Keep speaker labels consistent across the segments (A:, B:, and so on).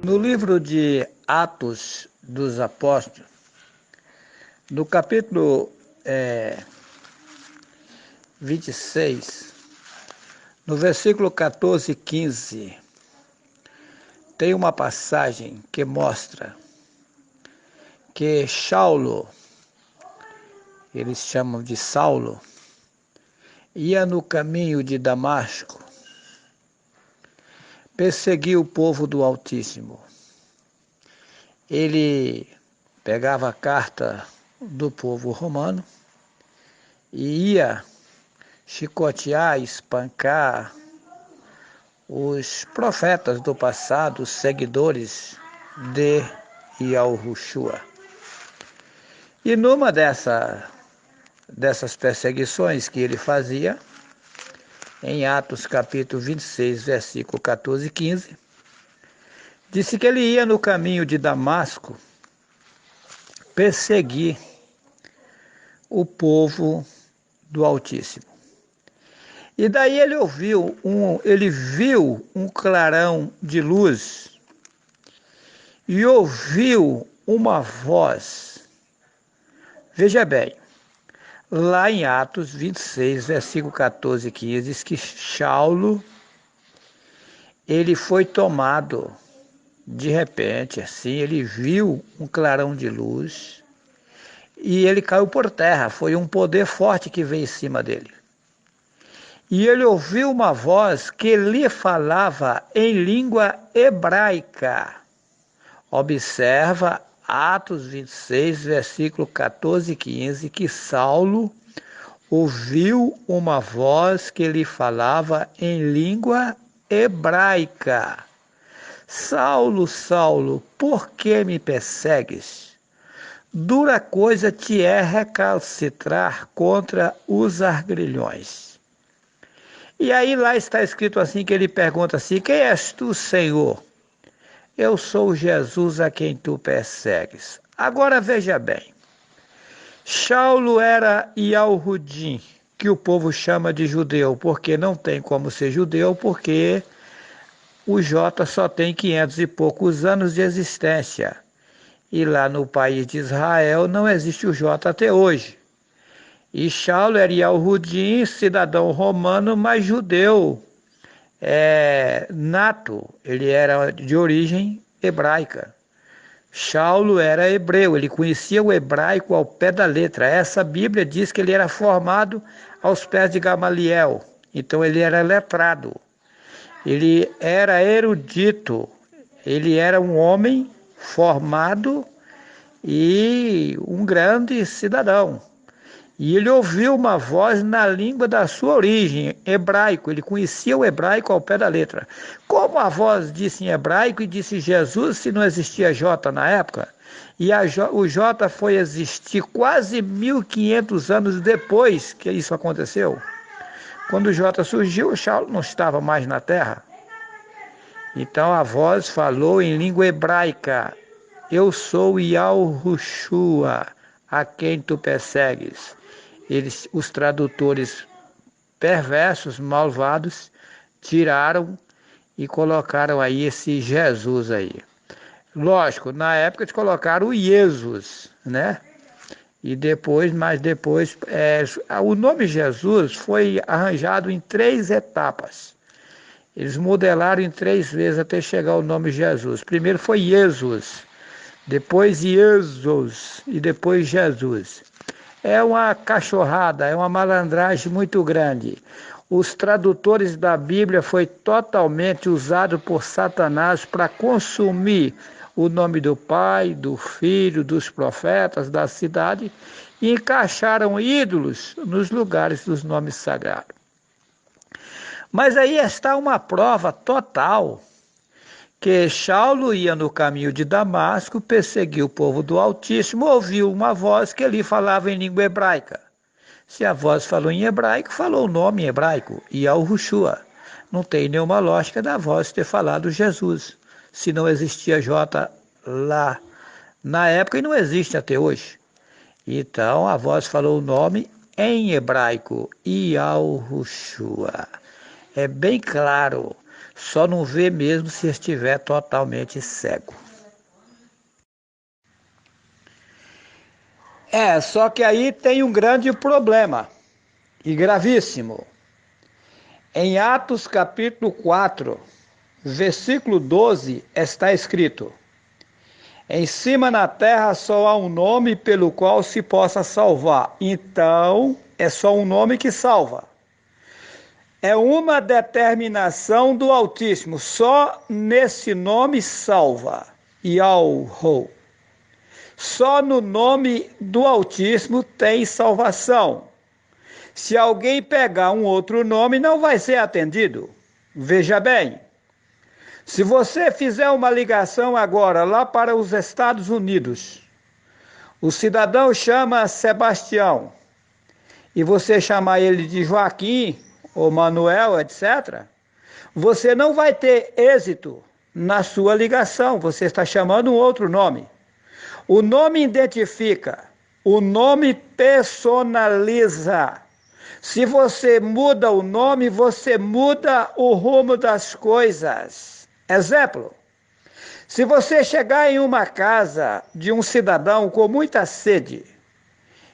A: No livro de Atos dos Apóstolos, no capítulo 26, no versículo 14 e 15, tem uma passagem que mostra que Saulo, eles chamam de Saulo, ia no caminho de Damasco, perseguia o povo do Altíssimo. Ele pegava a carta do povo romano e ia chicotear, espancar os profetas do passado, os seguidores de Yahushua. E numa dessas perseguições que ele fazia, em Atos capítulo 26, versículo 14 e 15, disse que ele ia no caminho de Damasco perseguir o povo do Altíssimo. E daí ele viu um clarão de luz e ouviu uma voz. Veja bem, lá em Atos 26, versículo 14 e 15, diz que Saulo, ele foi tomado de repente, assim, ele viu um clarão de luz e ele caiu por terra. Foi um poder forte que veio em cima dele. E ele ouviu uma voz que lhe falava em língua hebraica. Observa Atos 26, versículo 14 e 15, que Saulo ouviu uma voz que lhe falava em língua hebraica. Saulo, Saulo, por que me persegues? Dura coisa te é recalcitrar contra os arguilhões. E aí lá está escrito assim, que ele pergunta assim: quem és tu, Senhor? Eu sou Jesus a quem tu persegues. Agora veja bem, Saulo era Yahudim, que o povo chama de judeu, porque não tem como ser judeu, porque o Jota só tem 500 e poucos anos de existência. E lá no país de Israel não existe o Jota até hoje. E Saulo era Yahudim, cidadão romano, mas judeu nato. Ele era de origem hebraica. Saulo era hebreu, ele conhecia o hebraico ao pé da letra. Essa Bíblia diz que ele era formado aos pés de Gamaliel. Então ele era letrado. Ele era erudito, ele era um homem formado e um grande cidadão. E ele ouviu uma voz na língua da sua origem, hebraico. Ele conhecia o hebraico ao pé da letra. Como a voz disse em hebraico e disse Jesus, se não existia J na época, e o J foi existir quase 1500 anos depois que isso aconteceu. Quando o Jota surgiu, Saulo não estava mais na terra. Então a voz falou em língua hebraica: eu sou Yahushua, a quem tu persegues. Os tradutores perversos, malvados, tiraram e colocaram aí esse Jesus aí. Lógico, na época eles colocaram o Jesus, né? E depois, o nome Jesus foi arranjado em 3 etapas. Eles modelaram em 3 vezes até chegar ao nome Jesus. Primeiro foi Jesus, depois Jesus e depois Jesus. É uma cachorrada, é uma malandragem muito grande. Os tradutores da Bíblia foi totalmente usado por Satanás para consumir o nome do Pai, do Filho, dos profetas, da cidade, e encaixaram ídolos nos lugares dos nomes sagrados. Mas aí está uma prova total que Saulo ia no caminho de Damasco, perseguiu o povo do Altíssimo, ouviu uma voz que lhe falava em língua hebraica. Se a voz falou em hebraico, falou o nome em hebraico, Yahushua. Não tem nenhuma lógica da voz ter falado Jesus, se não existia J lá na época e não existe até hoje. Então a voz falou o nome em hebraico, Yahushua. É bem claro. Só não vê mesmo se estiver totalmente cego. Só que aí tem um grande problema, e gravíssimo. Em Atos capítulo 4, versículo 12, está escrito: em cima na terra só há um nome pelo qual se possa salvar. Então, é só um nome que salva. É uma determinação do Altíssimo. Só nesse nome salva. Yahweh. Só no nome do Altíssimo tem salvação. Se alguém pegar um outro nome, não vai ser atendido. Veja bem. Se você fizer uma ligação agora lá para os Estados Unidos, o cidadão chama Sebastião, e você chamar ele de Joaquim, ou Manuel, etc., você não vai ter êxito na sua ligação, você está chamando um outro nome. O nome identifica, o nome personaliza. Se você muda o nome, você muda o rumo das coisas. Exemplo, se você chegar em uma casa de um cidadão com muita sede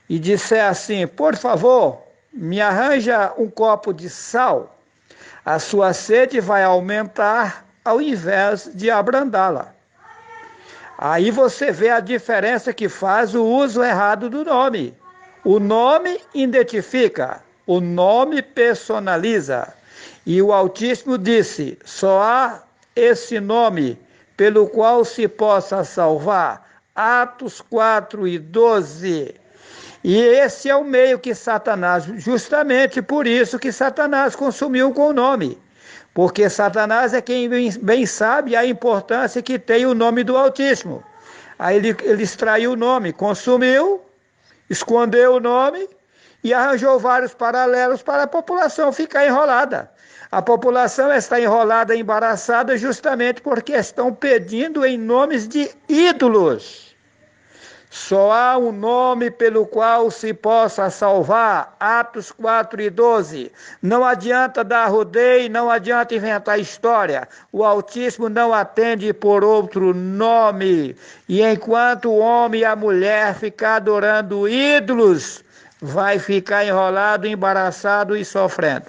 A: e disser assim: por favor, me arranja um copo de sal, a sua sede vai aumentar ao invés de abrandá-la. Aí você vê a diferença que faz o uso errado do nome. O nome identifica, o nome personaliza. E o Altíssimo disse: só há esse nome pelo qual se possa salvar. Atos 4 e 12. E esse é o meio que Satanás, justamente por isso que Satanás consumiu com o nome. Porque Satanás é quem bem sabe a importância que tem o nome do Altíssimo. Aí ele extraiu o nome, consumiu, escondeu o nome e arranjou vários paralelos para a população ficar enrolada. A população está enrolada, embaraçada, justamente porque estão pedindo em nomes de ídolos. Só há um nome pelo qual se possa salvar. Atos 4 e 12. Não adianta dar rodeio, não adianta inventar história. O Altíssimo não atende por outro nome. E enquanto o homem e a mulher ficar adorando ídolos, vai ficar enrolado, embaraçado e sofrendo.